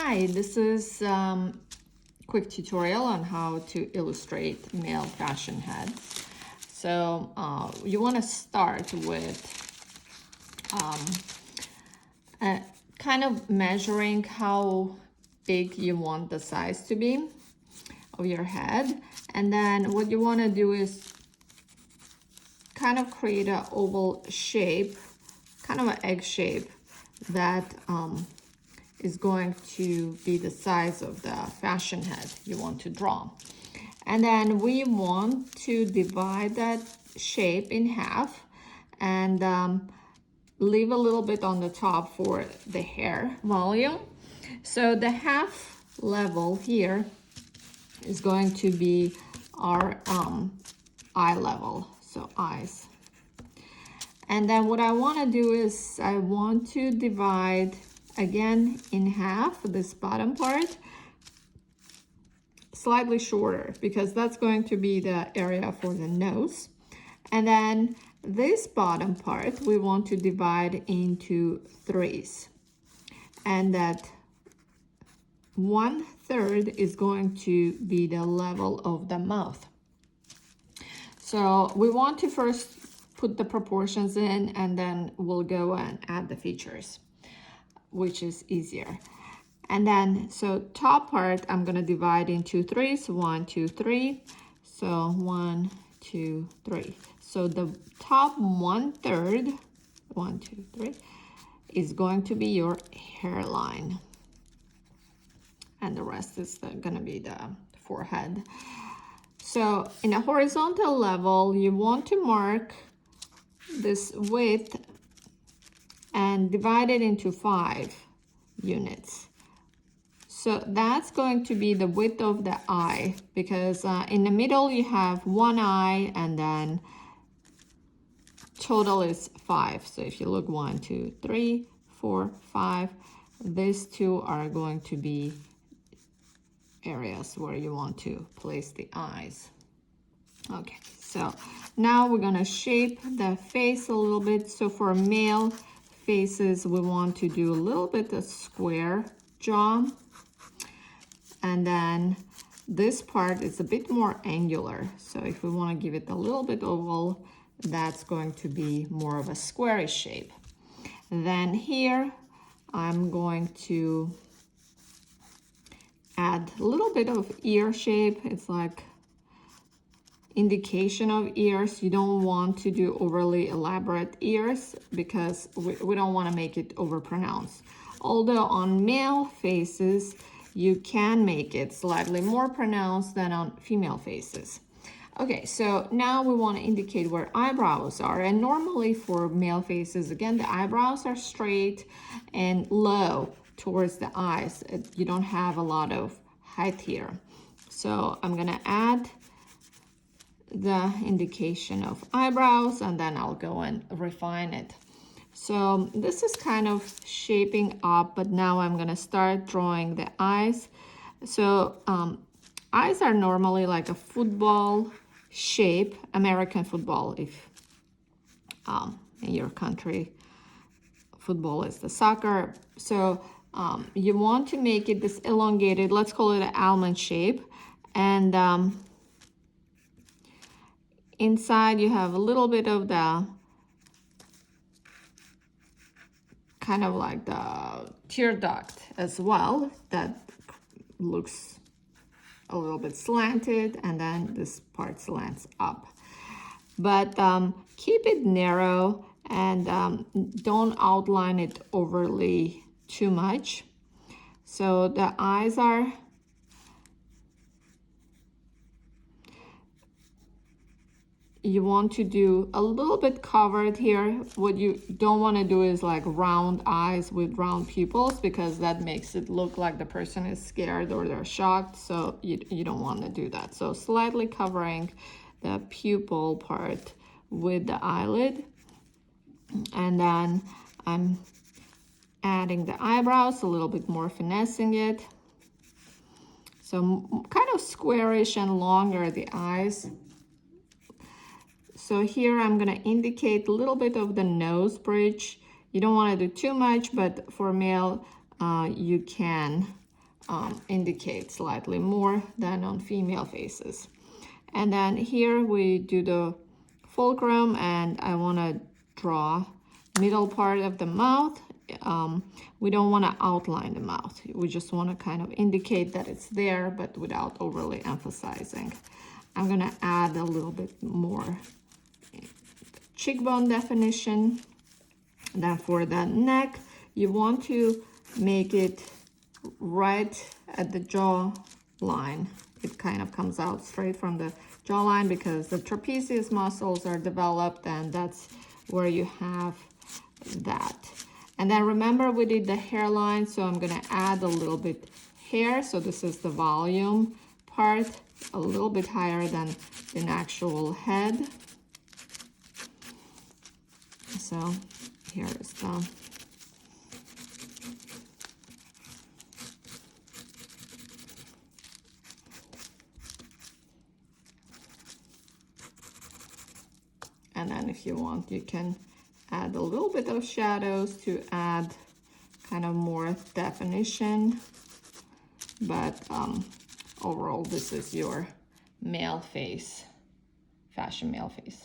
Hi, this is quick tutorial on how to illustrate male fashion heads. So you want to start with kind of measuring how big you want the size to be of your head. And then what you want to do is kind of create an oval shape, kind of an egg shape that is going to be the size of the fashion head you want to draw. And then we want to divide that shape in half and leave a little bit on the top for the hair volume. So the half level here is going to be our eye level, so eyes. And then what I want to do is I want to divide again in half this bottom part, slightly shorter, because that's going to be the area for the nose. And then this bottom part we want to divide into threes, and that 1/3 is going to be the level of the mouth. So we want to first put the proportions in, and then we'll go and add the features, which is easier. And then, so top part, I'm gonna divide into threes, 1, 2, 3. So 1, 2, 3. So the top 1/3, 1, 2, 3, is going to be your hairline. And the rest is gonna be the forehead. So in a horizontal level, you want to mark this width and divide it into 5 units. So that's going to be the width of the eye, because in the middle you have one eye, and then total is 5. So if you look 1, 2, 3, 4, 5, these two are going to be areas where you want to place the eyes. Okay, so now we're gonna shape the face a little bit. So for male faces, we want to do a little bit of square jaw. And then this part is a bit more angular. So if we want to give it a little bit oval, that's going to be more of a squarish shape. And then here, I'm going to add a little bit of ear shape. It's like indication of ears. You don't want to do overly elaborate ears because we don't want to make it overpronounced. Although on male faces, you can make it slightly more pronounced than on female faces. Okay, so now we want to indicate where eyebrows are. And normally for male faces, again, the eyebrows are straight and low towards the eyes. You don't have a lot of height here. So I'm going to add the indication of eyebrows, and then I'll go and refine it. So this is kind of shaping up, but now I'm gonna start drawing the eyes. So eyes are normally like a football shape, American football, if in your country football is the soccer. So you want to make it this elongated, let's call it an almond shape. And inside you have a little bit of the kind of like the tear duct as well that looks a little bit slanted, and then this part slants up. But keep it narrow and don't outline it overly too much. So the eyes are you want to do a little bit covered here. What you don't want to do is like round eyes with round pupils, because that makes it look like the person is scared or they're shocked. So you don't want to do that. So slightly covering the pupil part with the eyelid. And then I'm adding the eyebrows, a little bit more finessing it. So kind of squarish and longer the eyes. So here I'm going to indicate a little bit of the nose bridge. You don't want to do too much, but for male, you can indicate slightly more than on female faces. And then here we do the fulcrum, and I want to draw middle part of the mouth. We don't want to outline the mouth. We just want to kind of indicate that it's there, but without overly emphasizing. I'm going to add a little bit more cheekbone definition. And then for the neck, you want to make it right at the jaw line. It kind of comes out straight from the jawline because the trapezius muscles are developed, and that's where you have that. And then remember we did the hairline, so I'm gonna add a little bit hair. So this is the volume part, a little bit higher than an actual head. So here is the and then if you want, you can add a little bit of shadows to add kind of more definition. But overall, this is your male face, fashion male face.